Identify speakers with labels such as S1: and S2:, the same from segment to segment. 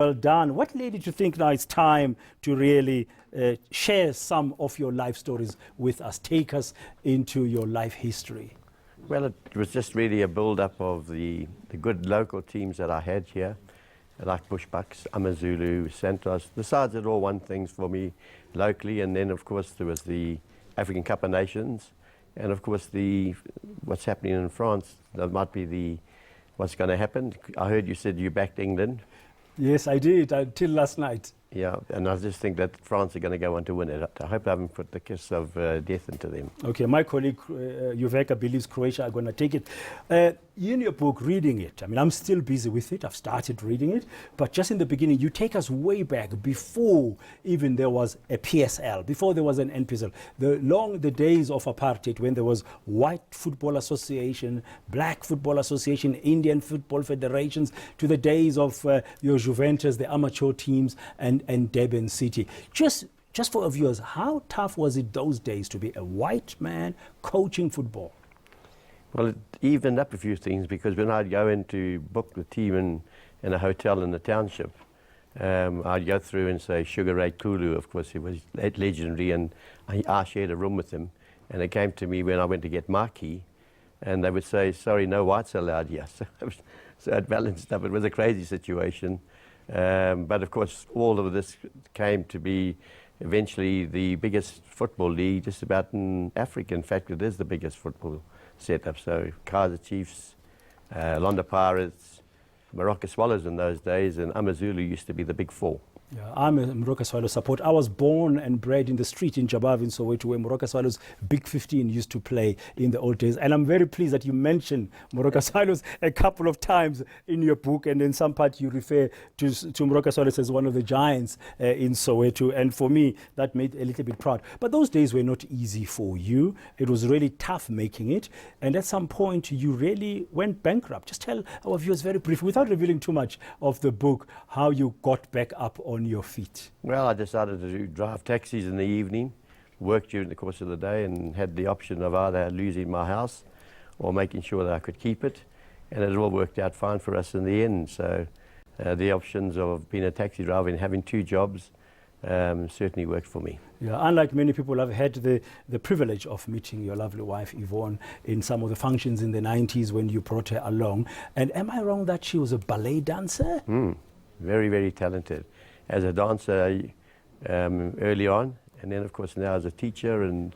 S1: Well done. What led you to think now it's time to really share some of your life stories with us? Take us into your life history.
S2: Well, it was just really a build-up of the good local teams that I had here, like Bushbucks, Amazulu, Santos. The sides had all won things for me locally, and then of course there was the African Cup of Nations, and of course what's happening in France. That might be what's going to happen. I heard you said you backed England.
S1: Yes, I did, until last night.
S2: Yeah, and I just think that France are going to go on to win it. I hope I haven't put the kiss of death into them.
S1: Okay, my colleague Juveka believes Croatia are going to take it. In your book, reading it, I mean, I'm still busy with it. I've started reading it. But just in the beginning, you take us way back before even there was a PSL, before there was an NPSL. The days of apartheid when there was White Football Association, Black Football Association, Indian Football Federations, to the days of your Juventus, the amateur teams, and Durban City. Just for our viewers, how tough was it those days to be a white man coaching football?
S2: Well, it evened up a few things, because when I'd go in to book the team in a hotel in the township, I'd go through and say Sugar Ray Kulu, of course, he was legendary, and I shared a room with him. And it came to me when I went to get my key, and they would say, sorry, no whites allowed here. So it balanced up. It was a crazy situation. But of course, all of this came to be eventually the biggest football league just about in Africa. In fact, it is the biggest football setup. So Kaizer Chiefs, Londa Pirates, Morocco Swallows in those days, and Amazulu used to be the big four.
S1: Yeah, I'm a Morocco Swallows supporter. I was born and bred in the street in Jabav in Soweto, where Morocco Swallows Big 15 used to play in the old days. And I'm very pleased that you mentioned Morocco Swallows a couple of times in your book, and in some part you refer to Morocco Swallows as one of the giants in Soweto. And for me, that made a little bit proud. But those days were not easy for you. It was really tough making it. And at some point, you really went bankrupt. Just tell our viewers very briefly, without revealing too much of the book, how you got back up on your feet.
S2: Well, I decided to drive taxis in the evening, work during the course of the day, and had the option of either losing my house or making sure that I could keep it. And it all worked out fine for us in the end. So the options of being a taxi driver and having two jobs certainly worked for me.
S1: Yeah, unlike many people, I've had the privilege of meeting your lovely wife, Yvonne, in some of the functions in the 90s when you brought her along. And am I wrong that she was a ballet dancer?
S2: Very, very talented. As a dancer early on, and then of course now as a teacher, and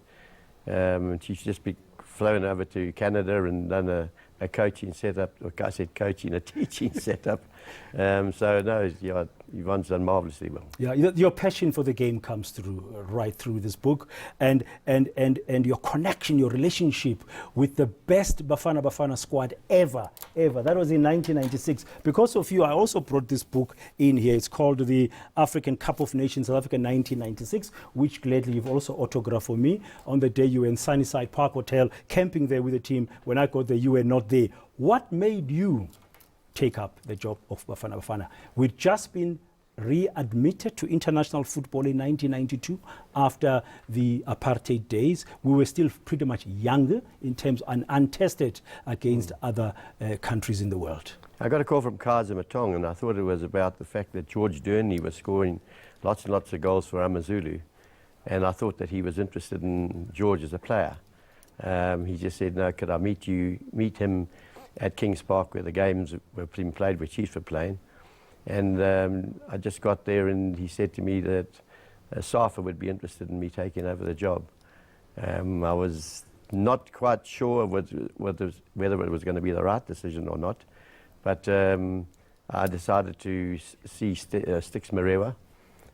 S2: she's just flown over to Canada and done a coaching setup, or I said coaching, a teaching setup. So no, yeah, Yvonne's done marvelously well. Yeah,
S1: your passion for the game comes through right through this book, and your connection, your relationship with the best Bafana Bafana squad ever. That was in 1996. Because of you, I also brought this book in here. It's called The African Cup of Nations, South Africa 1996, which gladly you've also autographed for me on the day you were in Sunnyside Park Hotel, camping there with the team. When I got there, you were not there. What made you take up the job of Bafana Bafana? We'd just been readmitted to international football in 1992 after the apartheid days. We were still pretty much younger in terms and untested against other countries in the world.
S2: I got a call from Kaizer Matong, and I thought it was about the fact that George Durney was scoring lots and lots of goals for Amazulu, and I thought that he was interested in George as a player. He just said, no, could I meet him at Kings Park where the games were being played, where Chiefs were playing. And I just got there, and he said to me that Safa would be interested in me taking over the job. I was not quite sure whether it was going to be the right decision or not, but I decided to see Stix Marewa,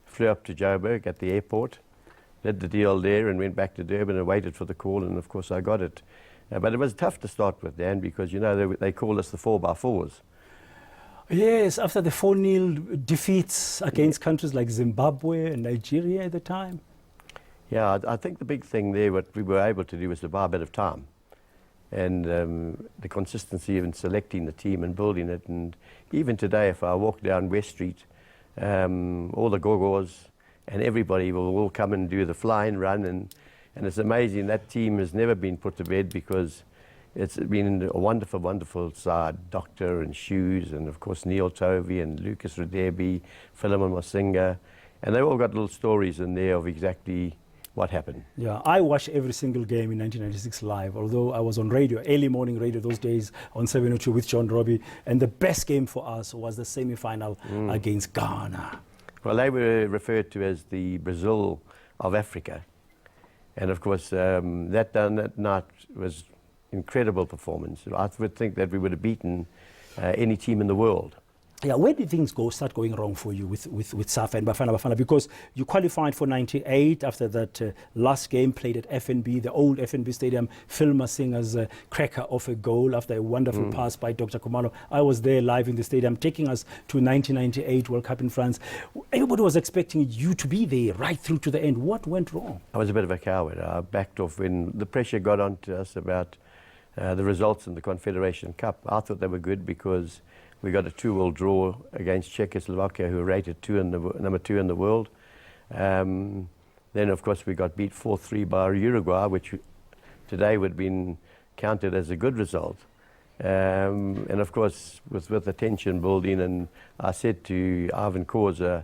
S2: flew up to Joburg at the airport, did the deal there, and went back to Durban and waited for the call, and of course I got it. But it was tough to start with, Dan, because you know they call us the 4x4s.
S1: Yes, after the 4-0 defeats against countries like Zimbabwe and Nigeria at the time.
S2: Yeah, I think the big thing there, what we were able to do was to buy a bit of time. And the consistency in selecting the team and building it. And even today, if I walk down West Street, all the Gogos and everybody will all come and do the flying run. And it's amazing, that team has never been put to bed, because it's been a wonderful, wonderful side. Doctor and Shoes, and of course Neil Tovey and Lucas Radebi, Philemon Masinga, and they've all got little stories in there of exactly what happened.
S1: Yeah, I watched every single game in 1996 live, although I was on radio, early morning radio those days on 702 with John Robbie, and the best game for us was the semi-final against Ghana.
S2: Well, they were referred to as the Brazil of Africa. And of course, that night was incredible performance. I would think that we would have beaten any team in the world.
S1: Yeah, where did things start going wrong for you with SAFA and Bafana Bafana? Because you qualified for 98 after that last game played at FNB, the old FNB Stadium. Phil Masinga's cracker off a goal after a wonderful pass by Dr. Kumalo. I was there live in the stadium, taking us to 1998 World Cup in France. Everybody was expecting you to be there right through to the end. What went wrong?
S2: I was a bit of a coward. I backed off when the pressure got onto us about the results in the Confederation Cup. I thought they were good because we got a 2-2 draw against Czechoslovakia, who were rated number 2 in the world. Then, of course, we got beat 4-3 by Uruguay, which today would have been counted as a good result. And, of course, with the tension building, and I said to Ivan Korza,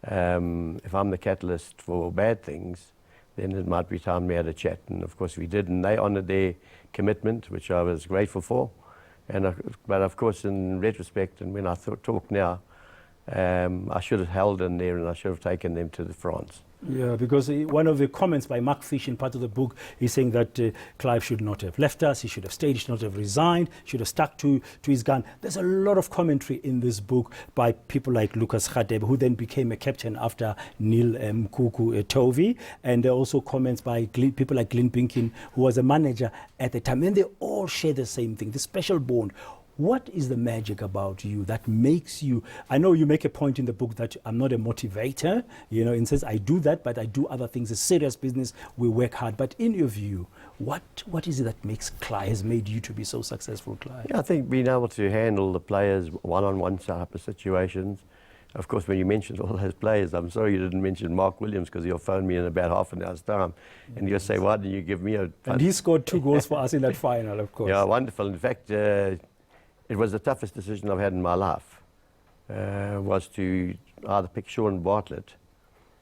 S2: if I'm the catalyst for bad things, then it might be time we had a chat. And, of course, we did, and they honoured their commitment, which I was grateful for. But of course, in retrospect, and when I talk now, I should have held in there and I should have taken them to France.
S1: Yeah, because one of the comments by Mark Fish in part of the book is saying that Clive should not have left us, he should have stayed, he should not have resigned, should have stuck to his gun. There's a lot of commentary in this book by people like Lucas Radebe, who then became a captain after Neil Tovey, and there are also comments by people like Glenn Binkin, who was a manager at the time, and they all share the same thing, the special bond. What is the magic about you that makes you, I know you make a point in the book that I'm not a motivator, you know, in sense I do that, but I do other things, it's serious business, we work hard. But in your view, what is it that has made you to be so successful, Clive?
S2: Yeah, I think being able to handle the players one-on-one type of situations. Of course, when you mentioned all those players, I'm sorry you didn't mention Mark Williams, because he'll phone me in about half an hour's time and he'll say, why didn't you give me a...
S1: And he scored 2 goals for us in that final, of course.
S2: Yeah, wonderful. In fact, it was the toughest decision I've had in my life, was to either pick Sean Bartlett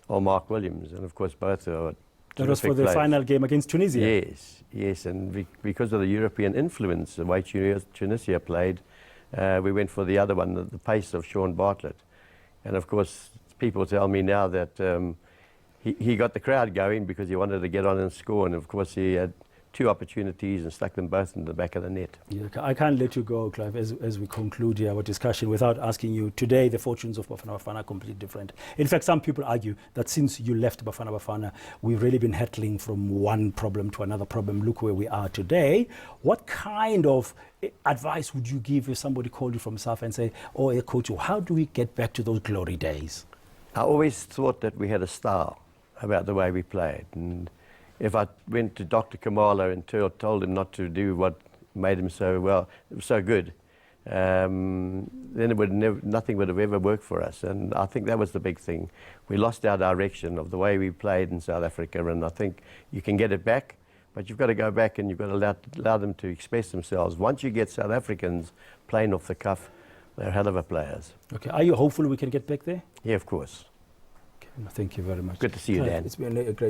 S2: or Mark Williams. And of course, both are
S1: that was for the
S2: players.
S1: final game against Tunisia?
S2: Yes, yes. And because of the European influence, the way Tunisia played, we went for the other one, the pace of Sean Bartlett. And of course, people tell me now that he got the crowd going because he wanted to get on and score. And of course, he had 2 opportunities and stuck them both in the back of the net. Yeah,
S1: I can't let you go, Clive, as we conclude here our discussion without asking you, today the fortunes of Bafana Bafana are completely different. In fact, some people argue that since you left Bafana Bafana, we've really been hurtling from one problem to another problem. Look where we are today. What kind of advice would you give if somebody called you from SAFA and say, oh, hey, coach, how do we get back to those glory days?
S2: I always thought that we had a style about the way we played. And if I went to Dr. Kamala and told him not to do what made him so good, then nothing would have ever worked for us. And I think that was the big thing. We lost our direction of the way we played in South Africa, and I think you can get it back, but you've got to go back and you've got to allow them to express themselves. Once you get South Africans playing off the cuff, they're hell of a players.
S1: Okay, are you hopeful we can get back there?
S2: Yeah, of course.
S1: Okay, thank you very much.
S2: Good to see you, Dan.
S1: It's been a great